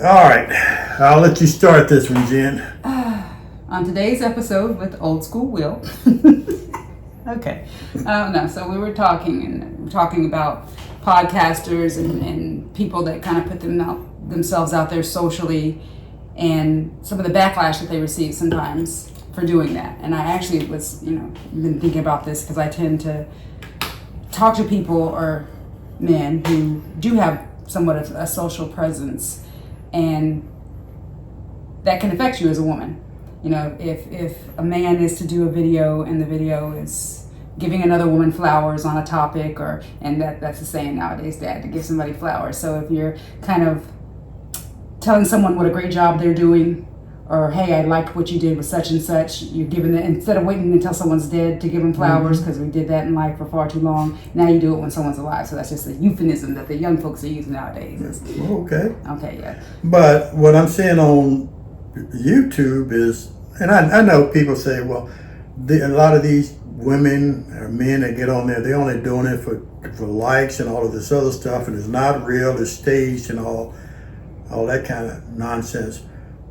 All right, I'll let you start this one, Jen. On today's episode with Old School Will. Okay. No, so we were talking about podcasters and people that kind of put themselves out there socially, and some of the backlash that they receive sometimes for doing that. And I actually was, been thinking about this because I tend to talk to people or men who do have somewhat of a social presence, and that can affect you as a woman. If a man is to do a video and the video is giving another woman flowers on a topic, and that's the saying nowadays, Dad, to give somebody flowers. So if you're kind of telling someone what a great job they're doing, or hey, I liked what you did with such and such, you're giving it, instead of waiting until someone's dead to give them flowers, because we did that in life for far too long. Now you do it when someone's alive. So that's just a euphemism that the young folks are using nowadays. Okay. Okay, yeah. But what I'm saying on YouTube is, and I know people say, well, a lot of these women or men that get on there, they're only doing it for likes and all of this other stuff, and it's not real, it's staged and all that kind of nonsense.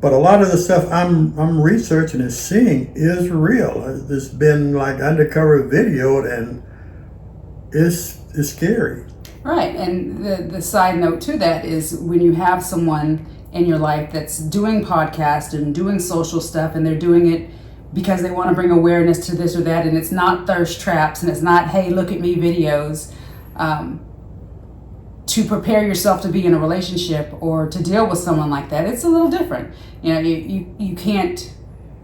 But a lot of the stuff I'm researching and seeing is real. It's been like undercover video, and it's scary. Right, and the side note to that is when you have someone in your life that's doing podcasts and doing social stuff, and they're doing it because they want to bring awareness to this or that, and it's not thirst traps, and it's not, hey, look at me videos, to prepare yourself to be in a relationship or to deal with someone like that, it's a little different. You can't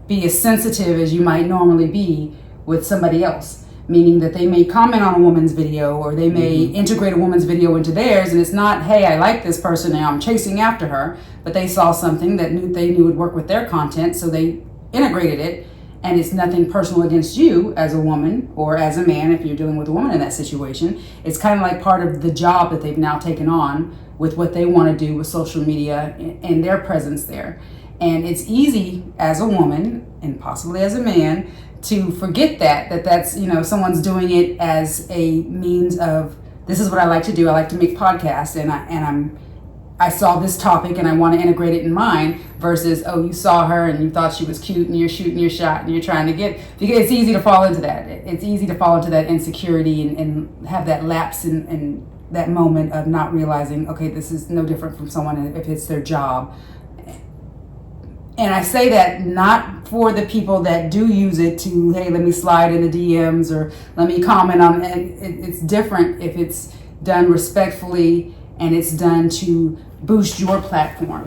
be as sensitive as you might normally be with somebody else, meaning that they may comment on a woman's video, or they may integrate a woman's video into theirs, and it's not, hey, I like this person and I'm chasing after her, but they saw something that they knew would work with their content, so they integrated it, and it's nothing personal against you as a woman or as a man if you're dealing with a woman in that situation. It's kind of like part of the job that they've now taken on with what they want to do with social media and their presence there. And it's easy as a woman, and possibly as a man, to forget that's someone's doing it as a means of, this is what I like to do. I like to make podcasts, and I saw this topic and I want to integrate it in mine, versus, oh, you saw her and you thought she was cute and you're shooting your shot and you're trying to get, because it's easy to fall into that. It's easy to fall into that insecurity and have that lapse in that moment of not realizing, okay, this is no different from someone if it's their job. And I say that not for the people that do use it to, hey, let me slide in the DMs or let me comment on it. It's different if it's done respectfully and it's done to boost your platform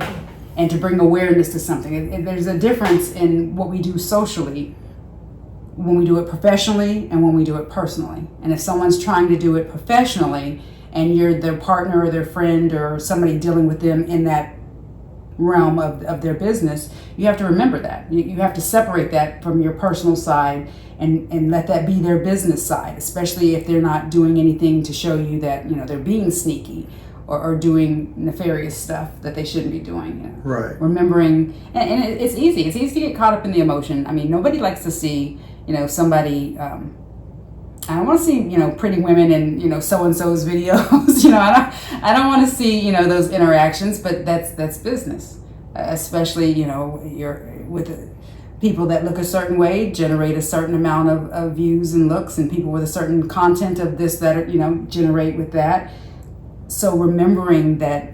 and to bring awareness to something. There's a difference in what we do socially when we do it professionally and when we do it personally. And if someone's trying to do it professionally and you're their partner or their friend or somebody dealing with them in that realm of their business, you have to remember that. You have to separate that from your personal side and let that be their business side, especially if they're not doing anything to show you that they're being sneaky or doing nefarious stuff that they shouldn't be doing. Right. Remembering, and it's easy. It's easy to get caught up in the emotion. I mean, nobody likes to see somebody. I don't want to see pretty women in so and so's videos. I don't want to see those interactions. But that's business, especially you're with people that look a certain way, generate a certain amount of views and looks, and people with a certain content of this that generate with that. So remembering that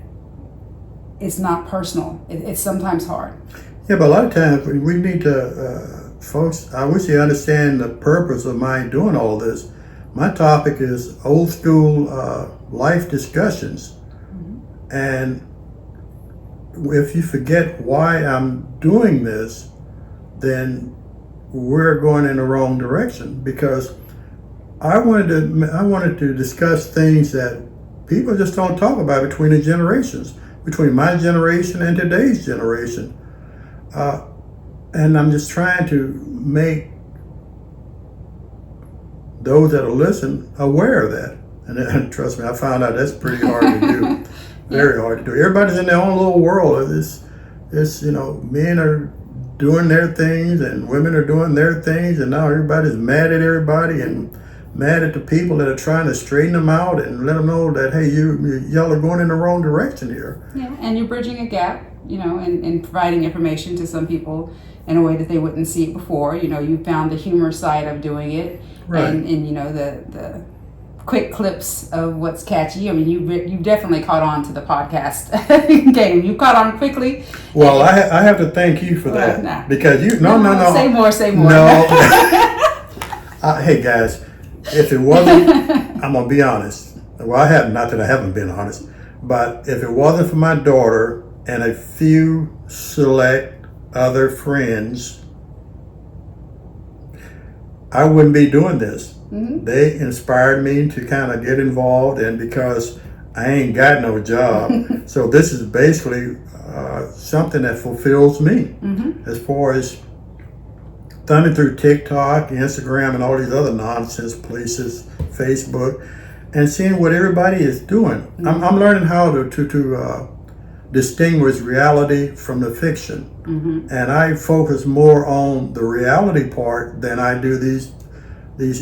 it's not personal. It's sometimes hard. Yeah, but a lot of times we need to, folks, I wish you understand the purpose of my doing all this. My topic is old school life discussions. And if you forget why I'm doing this, then we're going in the wrong direction, because I wanted to discuss things that people just don't talk about between the generations, between my generation and today's generation. And I'm just trying to make those that are listening aware of that. And trust me, I found out that's pretty hard to do. Very hard to do. Everybody's in their own little world. Men are doing their things and women are doing their things, and now everybody's mad at everybody, and mad at the people that are trying to straighten them out and let them know that, hey, y'all are going in the wrong direction here. Yeah, and you're bridging a gap, and providing information to some people in a way that they wouldn't see it before. You found the humor side of doing it, right. and the quick clips of what's catchy. I mean, you definitely caught on to the podcast game. You caught on quickly. Well, I have to thank you for that, nah. because no. Say more. No. Hey guys, if it wasn't, I'm gonna be honest. Well, not that I haven't been honest, but if it wasn't for my daughter and a few select other friends, I wouldn't be doing this. Mm-hmm. They inspired me to kind of get involved, and because I ain't got no job, so this is basically something that fulfills me, as far as thumbing through TikTok, Instagram, and all these other nonsense places, Facebook, and seeing what everybody is doing. I'm learning how to distinguish reality from the fiction, and I focus more on the reality part than I do these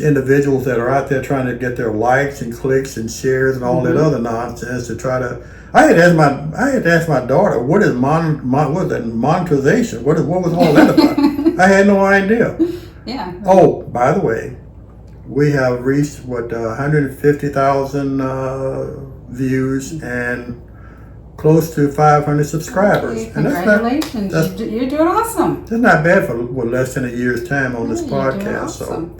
individuals that are out there trying to get their likes and clicks and shares and all that other nonsense to try to. I had to ask my daughter, what is monetization? What was all that about? I had no idea. Yeah. Oh, by the way, we have reached 150,000 views and close to 500 subscribers. Okay, congratulations! You're doing awesome. That's not bad for less than a year's time on this You're podcast. awesome.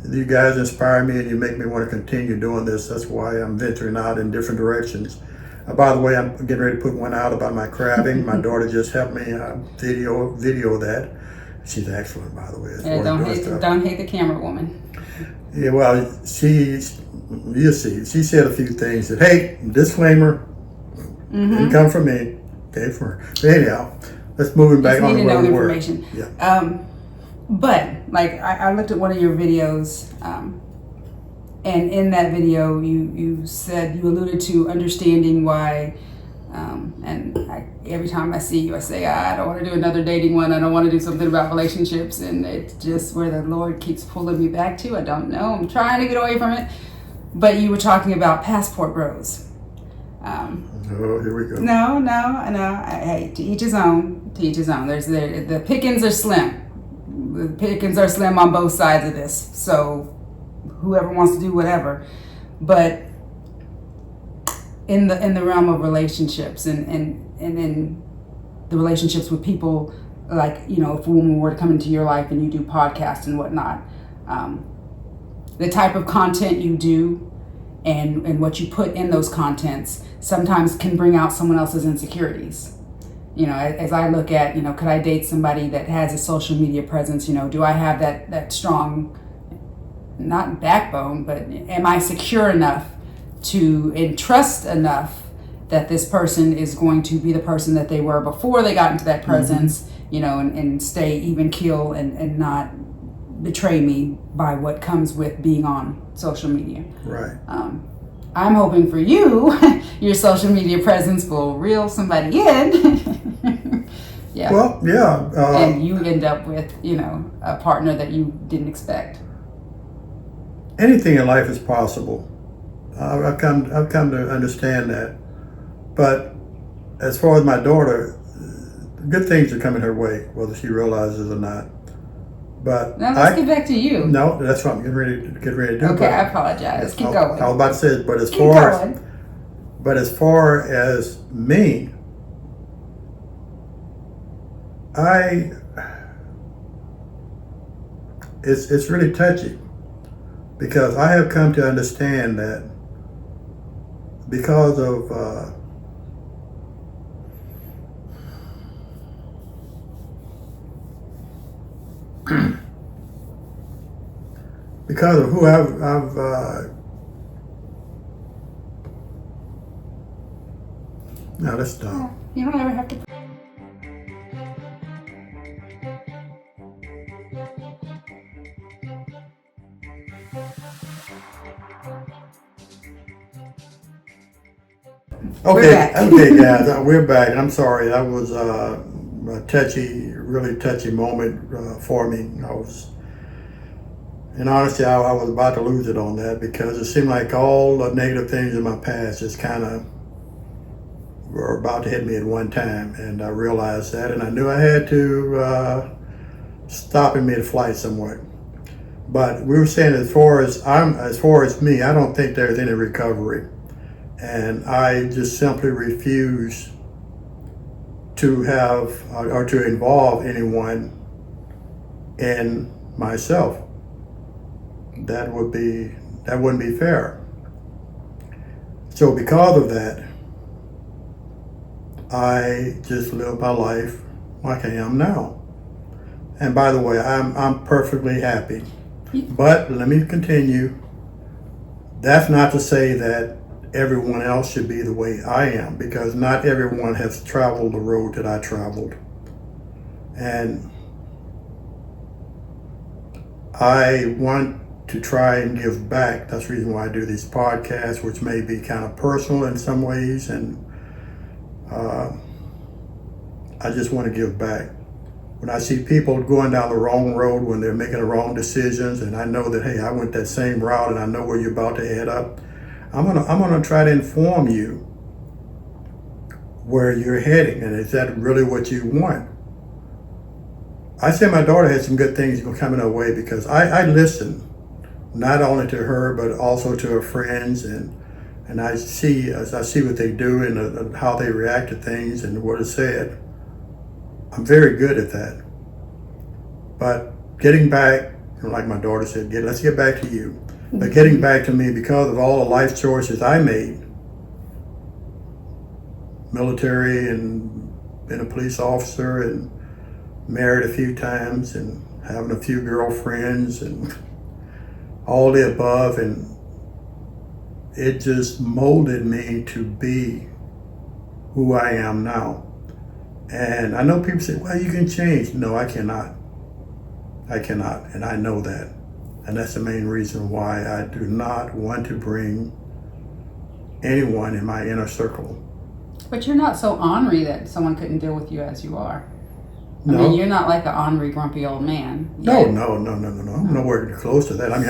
So you guys inspire me, and you make me want to continue doing this. That's why I'm venturing out in different directions. By the way, I'm getting ready to put one out about my crabbing. My daughter just helped me video that. She's excellent, by the way. Don't hate the camera woman. Yeah, well, you'll see. She said a few things that, hey, disclaimer, didn't come from me, came from her. But anyhow, let's move back on to where we were. Information. Yeah. But like I looked at one of your videos, and in that video you said you alluded to understanding why. Every time I see you, I say, I don't want to do another dating one. I don't want to do something about relationships. And it's just where the Lord keeps pulling me back to. I don't know. I'm trying to get away from it. But you were talking about passport bros. Oh, here we go. No. Hey, to each his own. To each his own. The pickings are slim. The pickings are slim on both sides of this. So whoever wants to do whatever. But in the realm of relationships and in the relationships with people, like, if a woman were to come into your life and you do podcasts and whatnot, the type of content you do and what you put in those contents sometimes can bring out someone else's insecurities. As I look at, could I date somebody that has a social media presence? Do I have that strong, not backbone, but am I secure enough to entrust enough that this person is going to be the person that they were before they got into that presence, and stay even keel and not betray me by what comes with being on social media. Right. I'm hoping for you, your social media presence will reel somebody in. Yeah. Well, yeah. And you end up with, a partner that you didn't expect. Anything in life is possible. I've come to understand that. But as far as my daughter, good things are coming her way, whether she realizes or not. But now let's get back to you. No, that's what I'm getting ready to do. Okay, I apologize. Keep going. I was about to say it, but as far as me, it's really touchy, because I have come to understand that because of because of who I've no, let's stop. You don't ever have to. Okay, guys, we're back. I'm sorry, that was a really touchy moment for me. And honestly, I was about to lose it on that because it seemed like all the negative things in my past just kind of were about to hit me at one time. And I realized that, and I knew I had to stop in mid-flight somewhat. But we were saying as far as me, I don't think there's any recovery. And I just simply refuse to have or to involve anyone in myself. That wouldn't be fair. So because of that, I just live my life like I am now. And by the way, I'm perfectly happy. But let me continue. That's not to say that everyone else should be the way I am, because not everyone has traveled the road that I traveled. And I want to try and give back. That's the reason why I do these podcasts, which may be kind of personal in some ways, and I just want to give back. When I see people going down the wrong road, when they're making the wrong decisions, and I know that, hey, I went that same route and I know where you're about to head up, I'm gonna try to inform you where you're heading, and is that really what you want? I say my daughter had some good things coming her way because I listen, not only to her but also to her friends, and I see what they do and how they react to things and what is said. I'm very good at that. But getting back, like my daughter said, let's get back to you. But getting back to me, because of all the life choices I made, military and being a police officer and married a few times and having a few girlfriends and all the above, and it just molded me to be who I am now. And I know people say, well, you can change. No, I cannot. And I know that. And that's the main reason why I do not want to bring anyone in my inner circle. But you're not so ornery that someone couldn't deal with you as you are. I No. mean, you're not like an ornery, grumpy old man. No. I'm nowhere close to that. I mean,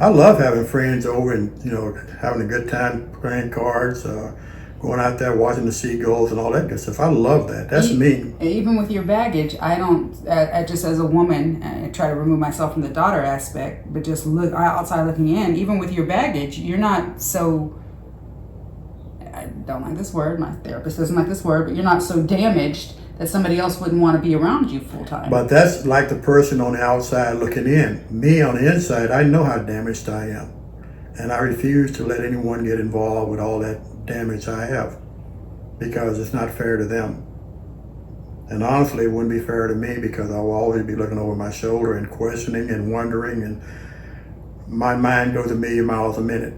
I love having friends over and, having a good time playing cards, going out there watching the seagulls and all that good stuff. I love that. That's me. Even with your baggage, I don't, just as a woman, I try to remove myself from the daughter aspect, but just look outside looking in, even with your baggage, you're not so, I don't like this word, my therapist doesn't like this word, but you're not so damaged that somebody else wouldn't want to be around you full time. But that's like the person on the outside looking in. Me on the inside, I know how damaged I am. And I refuse to let anyone get involved with all that damage I have, because it's not fair to them. And honestly, it wouldn't be fair to me, because I will always be looking over my shoulder and questioning and wondering, and my mind goes a million miles a minute.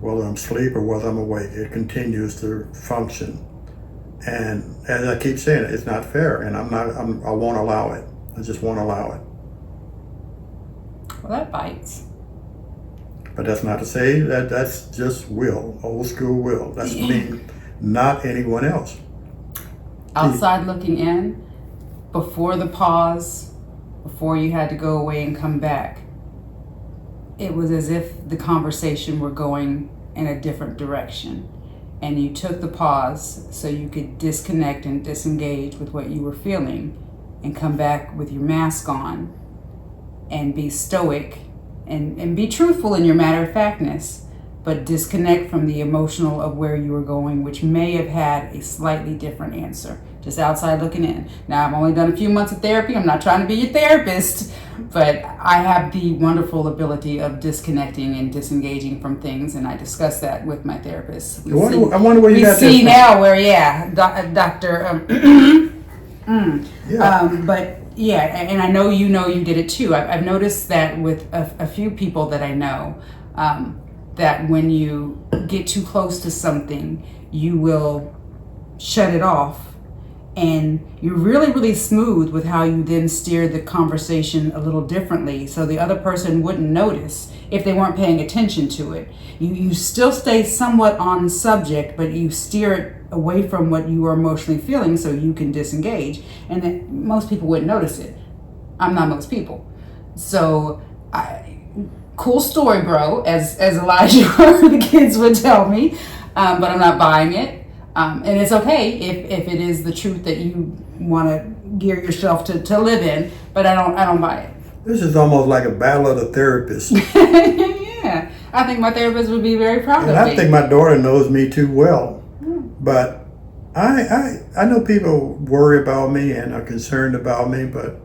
Whether I'm asleep or whether I'm awake, it continues to function. And as I keep saying, it's not fair, and I won't allow it. I just won't allow it. Well, that bites. But that's not to say that that's just will, old school will. That's me, not anyone else. Outside looking in, before the pause, before you had to go away and come back, it was as if the conversation were going in a different direction. And you took the pause so you could disconnect and disengage with what you were feeling and come back with your mask on and be stoic and be truthful in your matter-of-factness, but disconnect from the emotional of where you were going, which may have had a slightly different answer, just outside looking in. Now, I've only done a few months of therapy. I'm not trying to be your therapist, but I have the wonderful ability of disconnecting and disengaging from things, and I discuss that with my therapist. I wonder where you got that see from. now where, Dr. But yeah, and I know you did it too. I've noticed that with a few people that I know, that when you get too close to something, you will shut it off. And you're really, really smooth with how you then steer the conversation a little differently, so the other person wouldn't notice if they weren't paying attention to it. You still stay somewhat on subject, but you steer it away from what you are emotionally feeling so you can disengage. And then most people wouldn't notice it. I'm not most people. So Cool story, bro, as Elijah or the kids would tell me, but I'm not buying it. And it's okay if it is the truth that you want to gear yourself to live in, but I don't buy it. This is almost like a battle of the therapists. Yeah, I think my therapist would be very proud of me. And I think my daughter knows me too well. But I know people worry about me and are concerned about me, but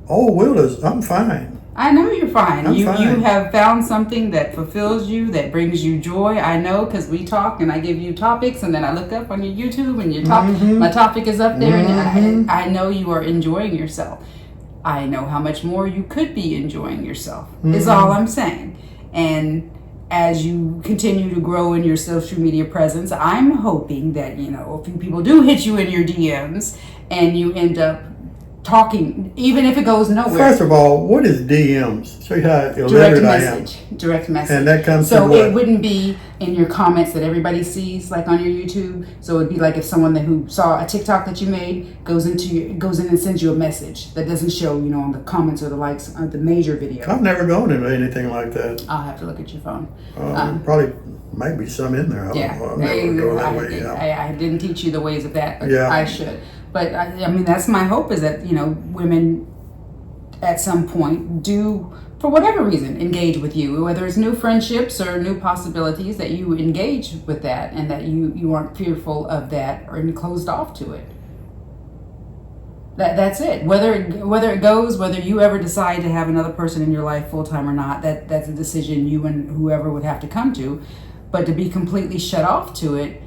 I'm fine. I know you're fine. I'm You fine. have found something that fulfills you, that brings you joy. I know, because we talk and I give you topics, and then I look up on your YouTube and my topic is up there, and I know you are enjoying yourself. I know how much more you could be enjoying yourself, is all I'm saying. And as you continue to grow in your social media presence, I'm hoping that, a few people do hit you in your DMs and you end up talking, even if it goes nowhere. First of all, what is DMs? Show you how illiterate I am. Direct message. And that comes so to what? It wouldn't be in your comments that everybody sees, like on your YouTube. So it'd be like if someone who saw a TikTok that you made goes in and sends you a message that doesn't show, on the comments or the likes on the major video. I've never gone into anything like that. I'll have to look at your phone. Probably might be some in there. I don't know. I've never gone that way. I didn't teach you the ways of that, but Yeah. I should. But I mean, that's my hope, is that, women at some point do, for whatever reason, engage with you, whether it's new friendships or new possibilities, that you engage with that, and that you aren't fearful of that or closed off to it. That's it. Whether it goes, whether you ever decide to have another person in your life full time or not, that's a decision you and whoever would have to come to. But to be completely shut off to it,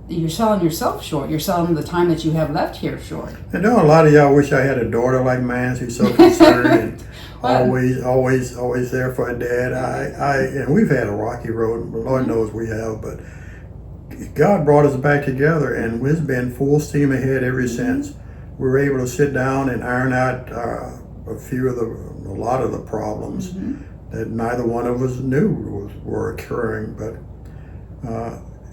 you're selling yourself short. You're selling the time that you have left here short. I know a lot of y'all wish I had a daughter like mine who's so concerned and always there for a dad. And we've had a rocky road. Lord knows we have, but God brought us back together, and we've been full steam ahead ever since. We were able to sit down and iron out a lot of the problems that neither one of us knew were occurring, but.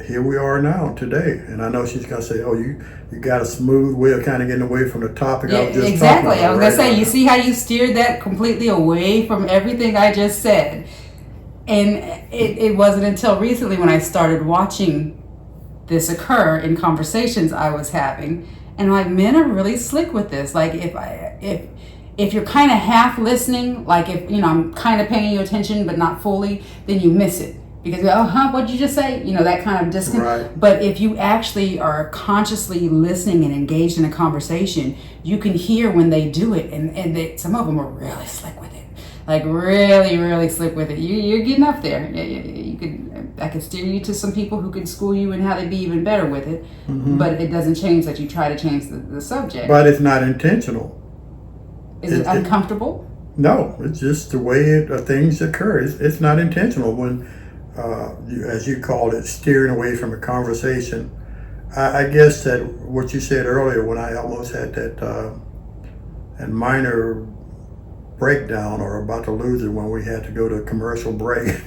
Here we are now today, and I know she's gonna say, "Oh, you got a smooth way of kind of getting away from the topic I was just exactly. talking about." I was gonna say, you see how you steered that completely away from everything I just said, and it wasn't until recently when I started watching this occur in conversations I was having, and like, men are really slick with this. Like, if you're kind of half listening, like if I'm kind of paying you attention but not fully, then you miss it. Because, what'd you just say? That kind of disconnect. Right. But if you actually are consciously listening and engaged in a conversation, you can hear when they do it. And some of them are really slick with it. Like, really, really slick with it. You're getting up there. I could steer you to some people who could school you in how to be even better with it. But it doesn't change that you try to change the subject. But it's not intentional. Is it uncomfortable? No, it's just the way things occur. It's not intentional when... as you called it, steering away from a conversation. I guess that what you said earlier, when I almost had that minor breakdown or about to lose it when we had to go to a commercial break.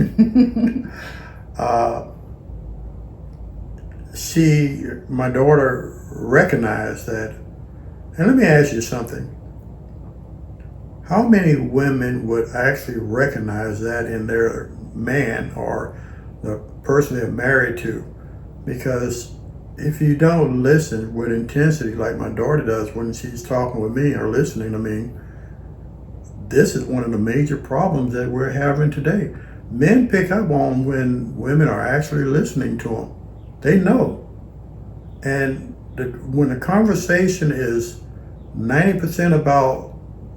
My daughter recognized that. And let me ask you something. How many women would actually recognize that in their man or the person they're married to? Because if you don't listen with intensity like my daughter does when she's talking with me or listening to me, this is one of the major problems that we're having today. Men pick up on when women are actually listening to them. They know. And when the conversation is 90% about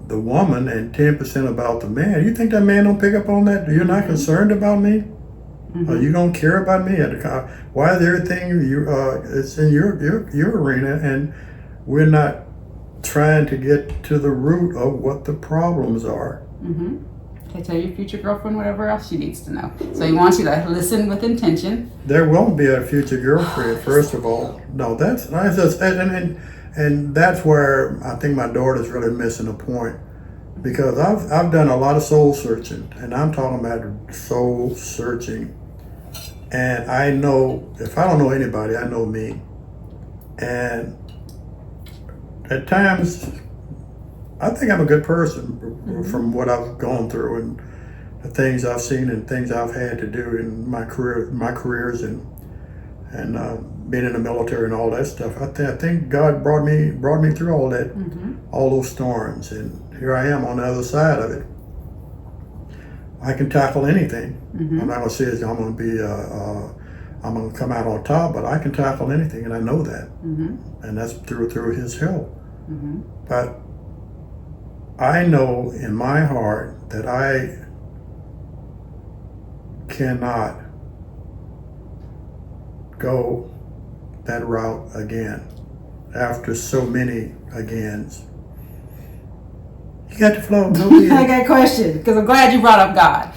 the woman and 10% about the man, you think that man don't pick up on that? You're not concerned about me? You don't care about me? Why is everything it's in your arena, and we're not trying to get to the root of what the problems are? Okay, tell your future girlfriend whatever else she needs to know. So he wants you to listen with intention. There won't be a future girlfriend, first of all. No, that's and that's where I think my daughter's really missing a point, because I've done a lot of soul searching, and I'm talking about soul searching. And I know, if I don't know anybody, I know me. And at times, I think I'm a good person from what I've gone through. the things I've seen and things I've had to do in my careers and being in the military and all that stuff. I think God brought me through all that, all those storms, and here I am on the other side of it. I can tackle anything. I'm not gonna say I'm gonna be I'm gonna come out on top, but I can tackle anything, and I know that, and that's through His help. But I know in my heart that I cannot go that route again after so many agains. You got the flow. I got a question, because I'm glad you brought up God.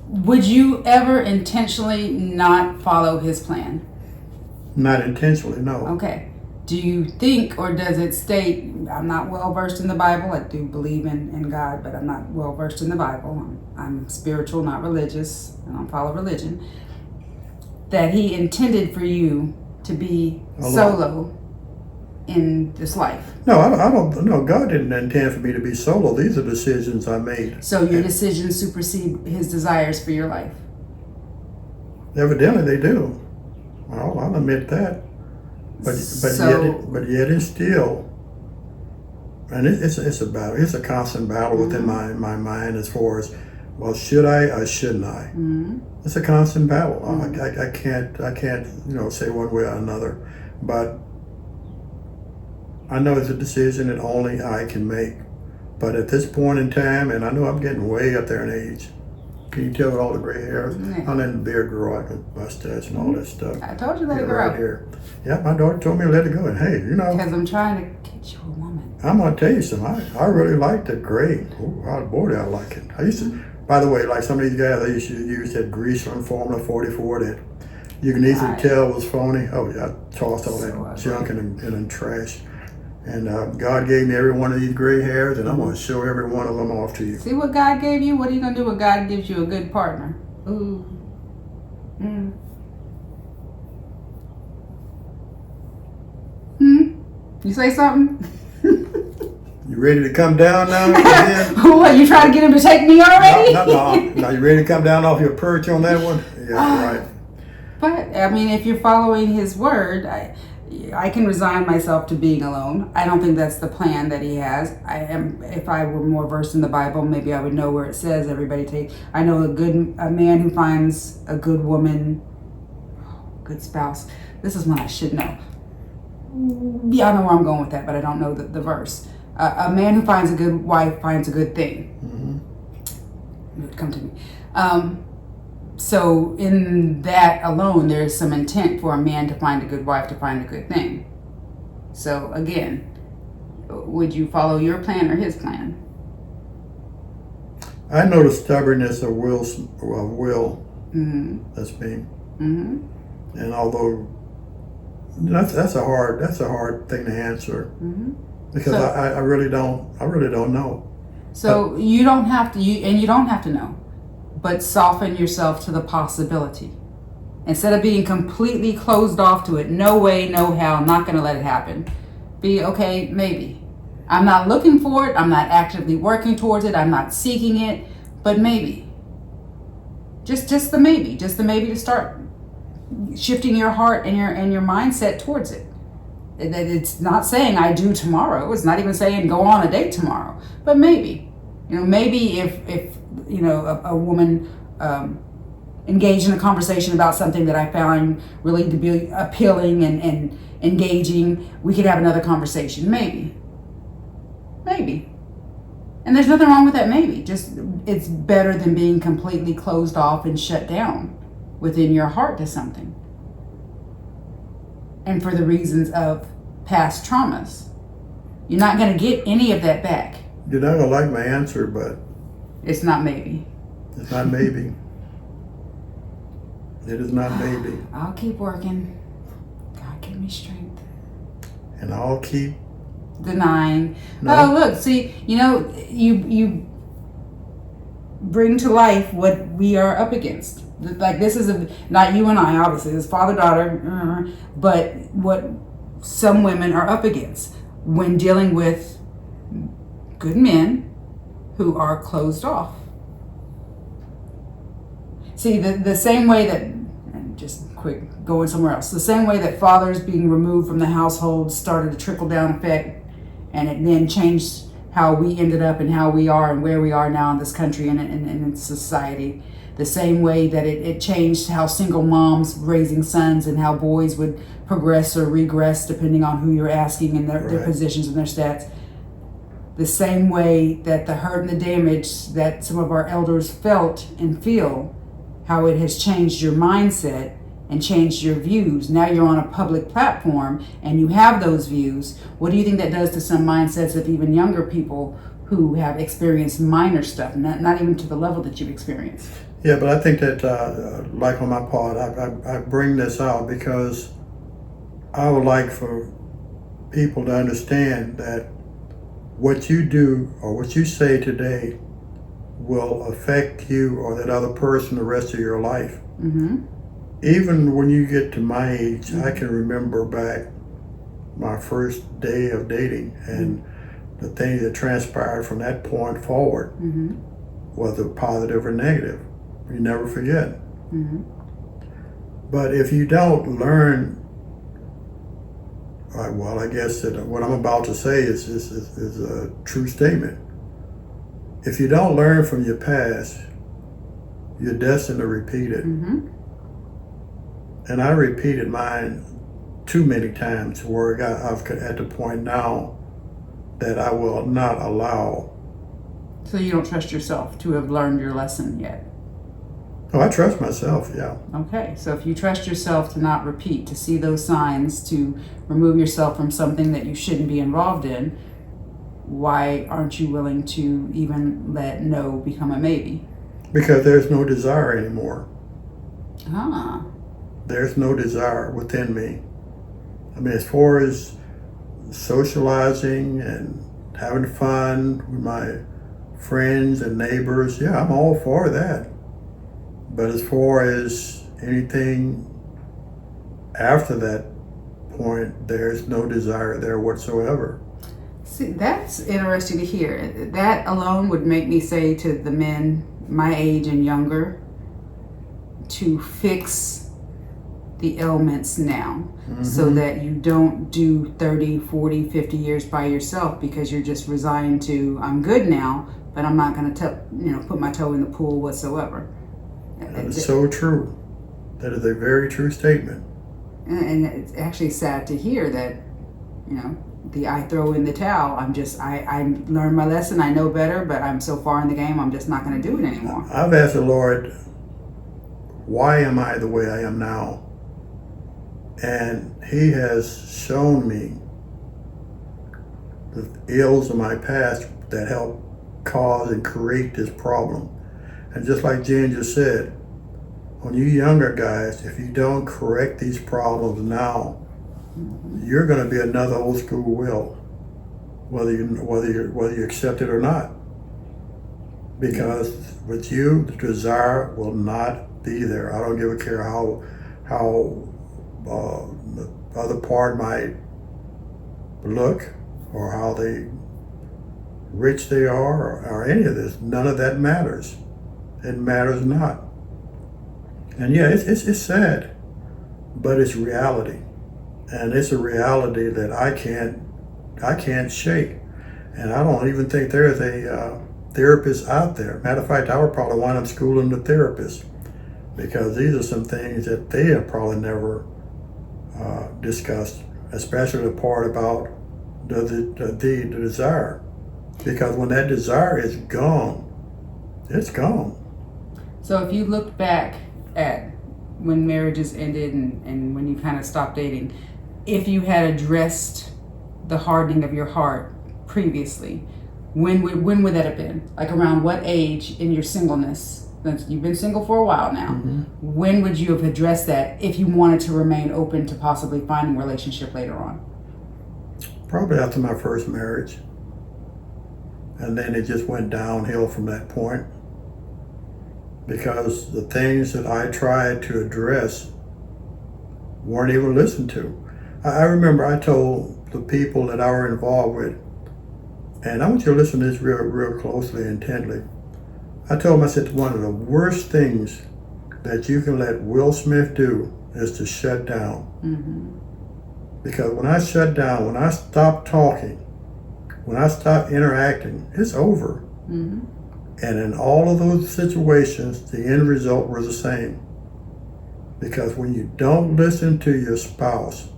Would you ever intentionally not follow His plan? Not intentionally, no. Okay. Do you think, or does it state, I'm not well versed in the Bible, I do believe in God, but I'm not well versed in the Bible. I'm spiritual, not religious. I don't follow religion. That He intended for you to be solo in this life. No, I don't. No, God didn't intend for me to be solo. These are decisions I made. So your decisions supersede His desires for your life. Evidently, they do. Well, I'll admit that. But yet it's still, and it's a battle. It's a constant battle within my mind as far as, well, should I or shouldn't I? It's a constant battle. I can't say one way or another, but I know it's a decision that only I can make. But at this point in time, and I know I'm getting way up there in age. Can you tell with all the gray hairs? I'm letting the beard grow, like a mustache and all that stuff. I told you let it grow. Right here. Yeah, my daughter told me to let it go. And hey, because I'm trying to get you a woman. I'm gonna tell you something. I really like the gray. Boy, I like it. I used to. By the way, like some of these guys, they used to use that grease run Formula 44 that you can easily tell was phony. Oh yeah, I tossed all that junk in trash. And God gave me every one of these gray hairs, and I'm going to show every one of them off to you. See what God gave you? What are you going to do when God gives you a good partner? Ooh. You say something? You ready to come down now? What, you trying to get him to take me already? No. You ready to come down off your perch on that one? Yeah, right. But, I mean, if you're following His word, I can resign myself to being alone. I don't think that's the plan that He has. If I were more versed in the Bible, maybe I would know where it says everybody take. I know a man who finds a good woman, good spouse. This is one I should know. Yeah, I know where I'm going with that, but I don't know the verse. A man who finds a good wife finds a good thing. It would come to me. So in that alone, there is some intent for a man to find a good wife to find a good thing. So again, would you follow your plan or His plan? I know the stubbornness of will. That's me. And although that's a hard thing to answer because I really don't know. So you don't have to, you don't have to know. But soften yourself to the possibility. Instead of being completely closed off to it, no way, no how, I'm not going to let it happen. Be okay, maybe. I'm not looking for it. I'm not actively working towards it. I'm not seeking it, but maybe. Just the maybe to start shifting your heart and your mindset towards it. It's not saying I do tomorrow. It's not even saying go on a date tomorrow, but maybe. Maybe if a woman engaged in a conversation about something that I found really to be appealing and engaging, we could have another conversation. Maybe. And there's nothing wrong with that maybe. Just it's better than being completely closed off and shut down within your heart to something. And for the reasons of past traumas. You're not going to get any of that back. You're not going to like my answer, but... It's not maybe. It's not maybe. It is not maybe. I'll keep working. God, give me strength. And I'll keep... denying. No. Oh, look, see, you bring to life what we are up against. Like, this is not you and I, obviously. It's father-daughter, but what some women are up against when dealing with good men who are closed off See, the same way that, and just quick, going somewhere else, the same way that fathers being removed from the household started a trickle-down effect, and it then changed how we ended up and how we are and where we are now in this country and in society. The same way that it changed how single moms raising sons and how boys would progress or regress depending on who you're asking and their positions and their stats. The same way that the hurt and the damage that some of our elders felt and feel, how it has changed your mindset and changed your views. Now you're on a public platform and you have those views. What do you think that does to some mindsets of even younger people who have experienced minor stuff, not even to the level that you've experienced? Yeah, but I think that, like on my part, I bring this out because I would like for people to understand that what you do or what you say today will affect you or that other person the rest of your life. Mm-hmm. Even when you get to my age, I can remember back my first day of dating and the things that transpired from that point forward, whether positive or negative. You never forget. But if you don't learn, well, I guess that what I'm about to say is a true statement. If you don't learn from your past, you're destined to repeat it. And I repeated mine too many times where I've at the point now that I will not allow. So you don't trust yourself to have learned your lesson yet? Oh, I trust myself, yeah. Okay, so if you trust yourself to not repeat, to see those signs, to remove yourself from something that you shouldn't be involved in, why aren't you willing to even let no become a maybe? Because there's no desire anymore. Ah. There's no desire within me. I mean, as far as socializing and having fun with my friends and neighbors, yeah, I'm all for that. But as far as anything after that point, there's no desire there whatsoever. See, that's interesting to hear. That alone would make me say to the men my age and younger to fix the ailments now, so that you don't do 30, 40, 50 years by yourself because you're just resigned to, I'm good now, but I'm not going to put my toe in the pool whatsoever. That is so true. That is a very true statement. And it's actually sad to hear that, I throw in the towel. I learned my lesson. I know better, but I'm so far in the game, I'm just not going to do it anymore. I've asked the Lord, why am I the way I am now? And He has shown me the ills of my past that helped cause and create this problem. And just like Jen just said, on you younger guys, if you don't correct these problems now, you're going to be another old school Will, whether you accept it or not. Because with you, the desire will not be there. I don't give a care how the other part might look or how rich they are or any of this. None of that matters. It matters not. And yeah, it's sad, but it's reality. And it's a reality that I can't shake. And I don't even think there's a therapist out there. Matter of fact, I would probably wind up schooling the therapist because these are some things that they have probably never discussed, especially the part about the desire. Because when that desire is gone, it's gone. So if you look back at when marriages ended and when you kind of stopped dating, if you had addressed the hardening of your heart previously, when would that have been? Like around what age in your singleness? You've been single for a while now. When would you have addressed that if you wanted to remain open to possibly finding a relationship later on? Probably after my first marriage. And then it just went downhill from that point. Because the things that I tried to address weren't even listened to. I remember I told the people that I were involved with, and I want you to listen to this real closely and intently. I told them, I said, one of the worst things that you can let Will Smith do is to shut down. Because when I shut down, when I stop talking, when I stop interacting, it's over. And in all of those situations, the end result was the same. Because when you don't listen to your spouse,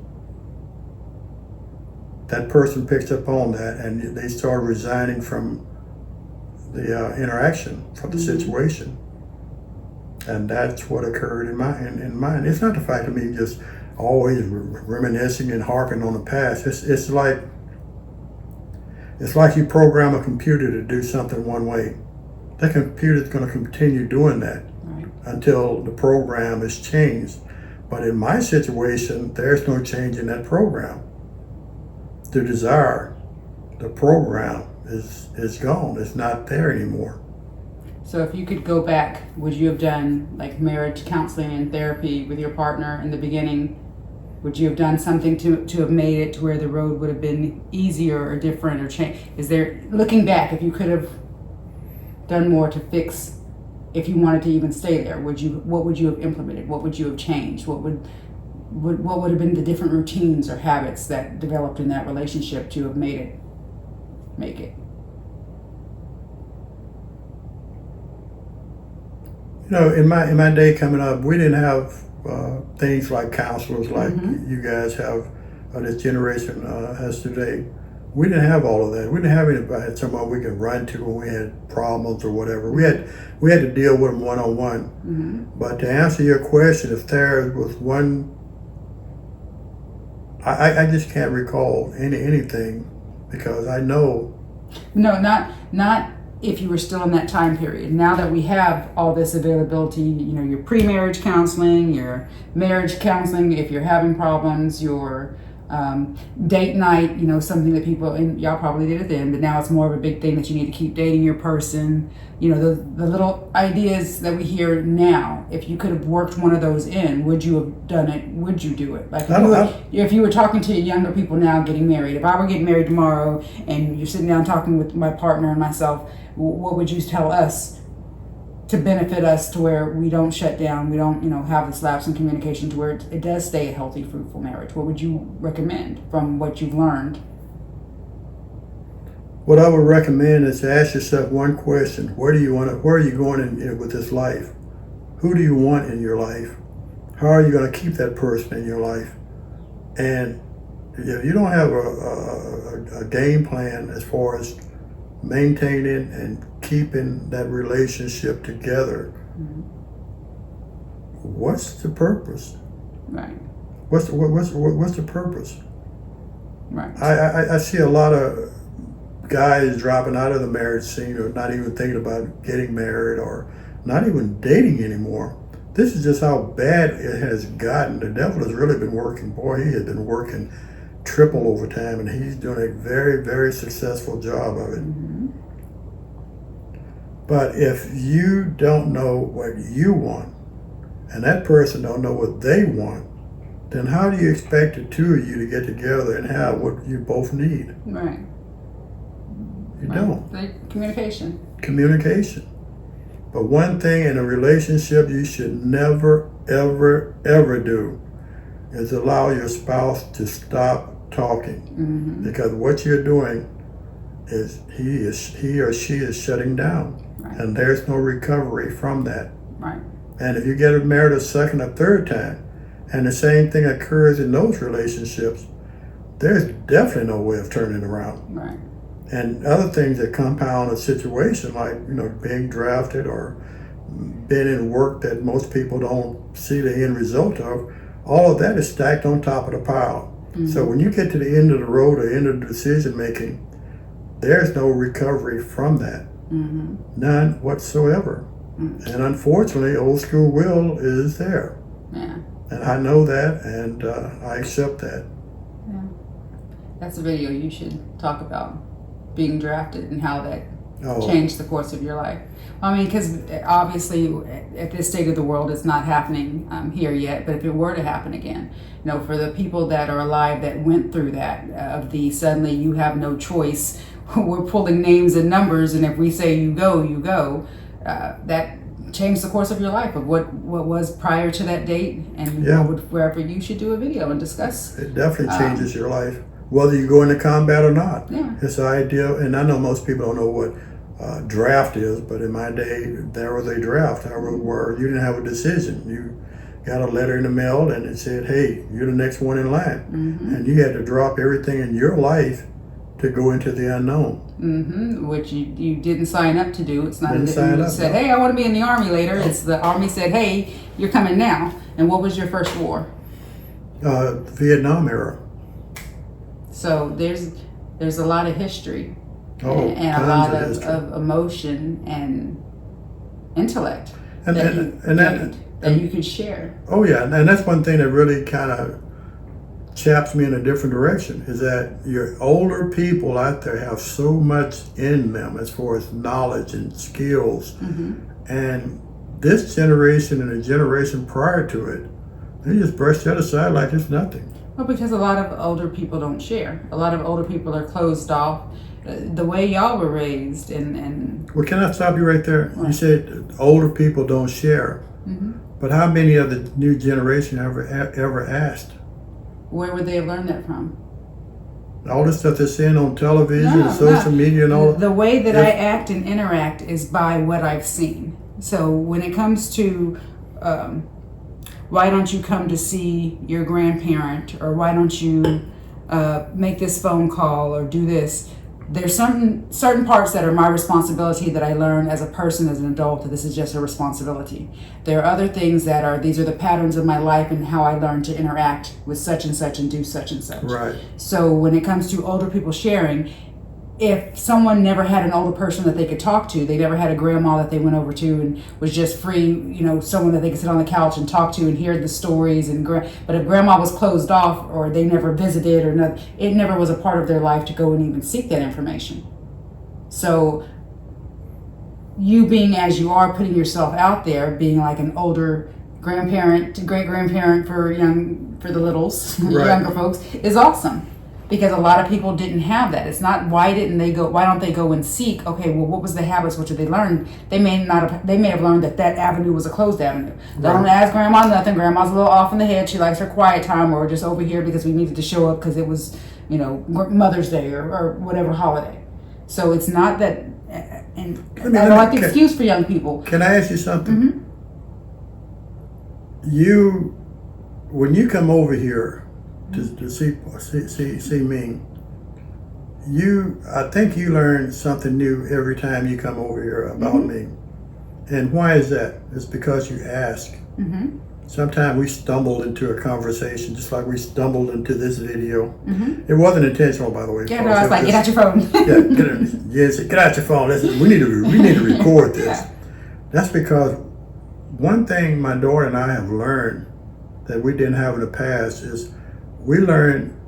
that person picks up on that and they start resigning from the interaction, from the situation. And that's what occurred in mine. It's not the fact of me just always reminiscing and harping on the past. It's like you program a computer to do something one way. That computer's going to continue doing that until the program is changed. But in my situation, there's no change in that program. The desire, the program is gone. It's not there anymore. So if you could go back, would you have done like marriage counseling and therapy with your partner in the beginning? Would you have done something to have made it to where the road would have been easier or different or change? Is there, looking back, if you could have done more to fix, if you wanted to even stay there, what would you have implemented? What would you have changed? What would have been the different routines or habits that developed in that relationship to have make it? You know, in my day coming up, we didn't have things like counselors like you guys have, this generation has today. We didn't have all of that. We didn't have anybody, someone we could run to when we had problems or whatever. We had to deal with them one-on-one. But to answer your question, if there was one, I just can't recall anything because I know. No, not if you were still in that time period. Now that we have all this availability, you know, your pre-marriage counseling, your marriage counseling, if you're having problems, your date night, you know, something that people, and y'all probably did it then, but now it's more of a big thing that you need to keep dating your person. You know, the little ideas that we hear now, if you could have worked one of those in, would you have done it? Would you do it? Like if you were talking to younger people now getting married, if I were getting married tomorrow and you're sitting down talking with my partner and myself, what would you tell us to benefit us to where we don't shut down, we don't, you know, have this lapse in communication to where it does stay a healthy, fruitful marriage? What would you recommend from what you've learned? What I would recommend is to ask yourself one question: where are you going in with this life? Who do you want in your life? How are you going to keep that person in your life? And if you don't have a game plan as far as maintaining and keeping that relationship together, what's the purpose? Right. What's the purpose? Right. I see a lot of guys dropping out of the marriage scene or not even thinking about getting married or not even dating anymore. This is just how bad it has gotten. The devil has really been working. Boy, he has been working triple overtime, and he's doing a very, very successful job of it. But if you don't know what you want, and that person don't know what they want, then how do you expect the two of you to get together and have what you both need? Right. You don't. Communication. Communication. But one thing in a relationship you should never, ever, ever do is allow your spouse to stop talking. Because what you're doing is he or she is shutting down. Right. And there's no recovery from that. Right. And if you get married a second or third time, and the same thing occurs in those relationships, there's definitely no way of turning around. Right. And other things that compound a situation, like, you know, being drafted or being in work that most people don't see the end result of, all of that is stacked on top of the pile. So when you get to the end of the road or end of the decision making, there's no recovery from that. None whatsoever. And unfortunately, old school Will is there. Yeah. And I know that, and I accept that. Yeah. That's a video you should talk about, being drafted and how that changed the course of your life. I mean, because obviously at this state of the world, it's not happening here yet, but if it were to happen again, you know, for the people that are alive that went through that, of the suddenly you have no choice, we're pulling names and numbers, and if we say you go, that change the course of your life of what was prior to that date, and wherever you should do a video and discuss. It definitely changes your life, whether you go into combat or not. Yeah. It's the idea, and I know most people don't know what draft is, but in my day, there was a draft. Where you didn't have a decision. You got a letter in the mail, and it said, "Hey, you're the next one in line," and you had to drop everything in your life to go into the unknown. Which you didn't sign up to do. It's not Didn't as sign if you up, said, no. "Hey, I want to be in the Army later." It's the Army said, "Hey, you're coming now." And what was your first war? Vietnam era. So there's a lot of history and a tons lot of history. of emotion and intellect And that you could share. Oh yeah, and that's one thing that really kind of chaps me in a different direction, is that your older people out there have so much in them as far as knowledge and skills, and this generation and the generation prior to it, they just brush that aside like it's nothing. Well, because a lot of older people don't share. A lot of older people are closed off. The way y'all were raised, and Well, can I stop you right there? Right. You said older people don't share, but how many of the new generation ever asked? where would they have learned that from? All the stuff they're seeing on television and social media and all. The way that I act and interact is by what I've seen. So when it comes to why don't you come to see your grandparent, or why don't you make this phone call or do this, there's certain parts that are my responsibility that I learn as a person, as an adult, that this is just a responsibility. There are other things that these are the patterns of my life and how I learn to interact with such and such and do such and such. Right. So when it comes to older people sharing, if someone never had an older person that they could talk to, they never had a grandma that they went over to and was just free, someone that they could sit on the couch and talk to and hear the stories. But if grandma was closed off, or they never visited, or not, it never was a part of their life to go and even seek that information. So you being as you are, putting yourself out there, being like an older grandparent, great grandparent for the littles, Right. younger folks, is awesome. Because a lot of people didn't have that. It's not why don't they go and seek, okay, well, what was the habits, what did they learn? They may have learned that avenue was a closed avenue. Don't ask grandma nothing. Grandma's a little off in the head. She likes her quiet time, or just over here because we needed to show up because it was, Mother's Day or whatever holiday. So it's not that, and I don't like the excuse for young people. Can I ask you something? When you come over here to see me, I think you learn something new every time you come over here about me. And why is that? It's because you ask. Sometimes we stumbled into a conversation, just like we stumbled into this video. It wasn't intentional, by the way. Yeah, no, I was like, get out your phone. Get out your phone. We need to record this. Yeah. That's because one thing my daughter and I have learned that we didn't have in the past is we learn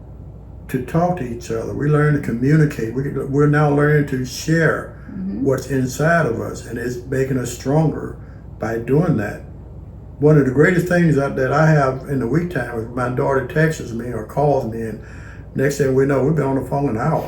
to talk to each other. We learn to communicate. We're now learning to share what's inside of us, and it's making us stronger by doing that. One of the greatest things that I have in the week time is my daughter texts me or calls me, and next thing we know, we've been on the phone an hour.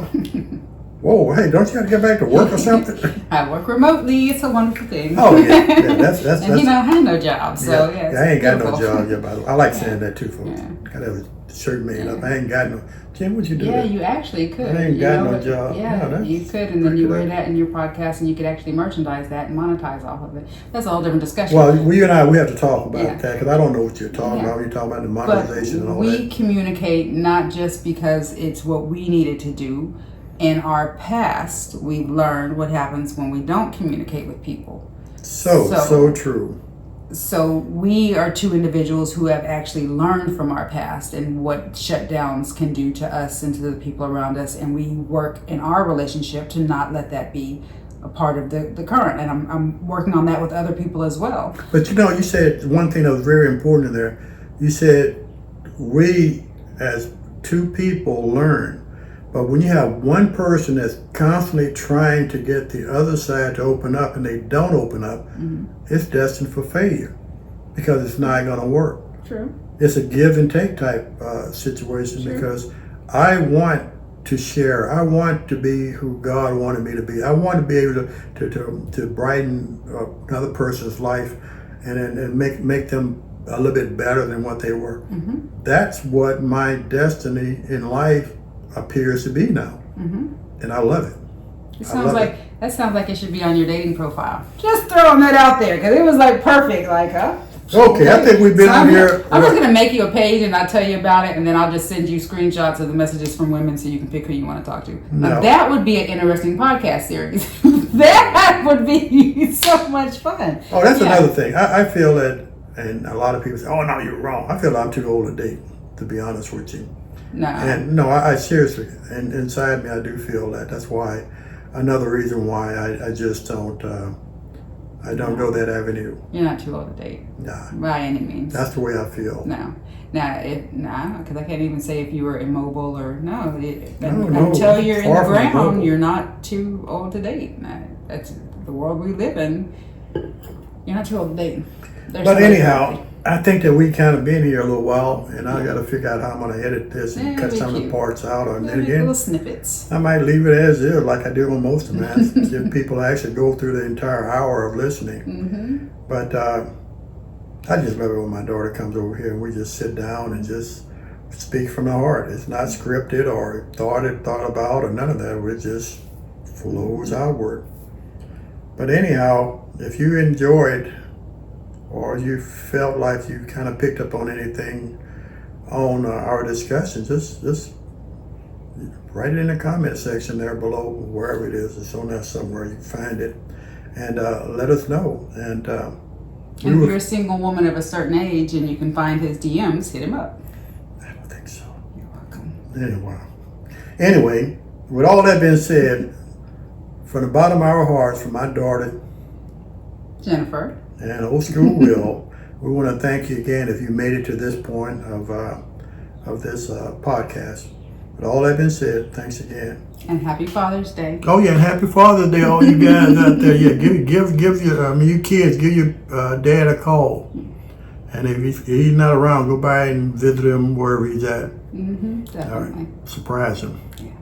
Whoa, hey, don't you have to get back to work or something? I work remotely. It's a wonderful thing. Oh, yeah, that's and I have no job, so I ain't got no beautiful. job yet, by the way. I like saying that too, folks. Gotta have a shirt made up. I ain't got no. Jim, would you do that? Yeah, you actually could. I ain't got no job. Yeah, No, you could, and then you wear that in your podcast, and you could actually merchandise that and monetize off of it. That's a whole different discussion. Well, you and I, we have to talk about that, because I don't know what you're talking about. You're talking about the But monetization and all we that. communicate not just because it's what we needed to do. In our past, we've learned what happens when we don't communicate with people. So true. So we are two individuals who have actually learned from our past and what shutdowns can do to us and to the people around us, and we work in our relationship to not let that be a part of the current. And I'm working on that with other people as well. But you said one thing that was very important there. You said we as two people learn. But when you have one person that's constantly trying to get the other side to open up and they don't open up, it's destined for failure because it's not going to work. True. It's a give and take type situation because I want to share. I want to be who God wanted me to be. I want to be able to brighten another person's life and make them a little bit better than what they were. That's what my destiny in life appears to be now, and I love it. It sounds like that sounds like it should be on your dating profile. Just throwing that out there because it was like perfect. Like, huh? Okay, I think we've been on here. I'm just gonna make you a page and I'll tell you about it, and then I'll just send you screenshots of the messages from women so you can pick who you want to talk to. No. Now, that would be an interesting podcast series. That would be so much fun. Oh, that's another thing. I feel that, and a lot of people say, "Oh, no, you're wrong." I feel I'm too old to date, to be honest with you. No. And no, I seriously, and inside me, I do feel that. That's why, another reason why I just don't. I don't go that avenue. You're not too old to date. Nah. By any means. That's the way I feel. No. Because I can't even say if you were immobile or no. No, until you're in the far from ground, immobile. you're not too old to date. That's the world we live in. You're not too old to date. But anyhow, I think that we kind of been here a little while, and I got to figure out how I'm going to edit this and cut some of the parts out. And then again, little snippets. I might leave it as is, like I do on most of mine. Give people actually go through the entire hour of listening. But I just love it when my daughter comes over here and we just sit down and just speak from the heart. It's not scripted or thought about or none of that. It just flows outward. But anyhow, if you enjoyed or you felt like you kind of picked up on anything on our discussion, just write it in the comment section there below, wherever it is. It's on there somewhere. You can find it, and let us know. And if you're a single woman of a certain age and you can find his DMs, hit him up. I don't think so. You're welcome. Anyway, with all that being said, from the bottom of our hearts, from my daughter Jennifer. And Old School Will, we want to thank you again if you made it to this point of this podcast. With all that being said, thanks again. And happy Father's Day. Oh yeah, and happy Father's Day, all you guys out there. Yeah, give your you kids, give your dad a call. And if he's not around, go by and visit him wherever he's at. Definitely. All right, surprise him. Yeah.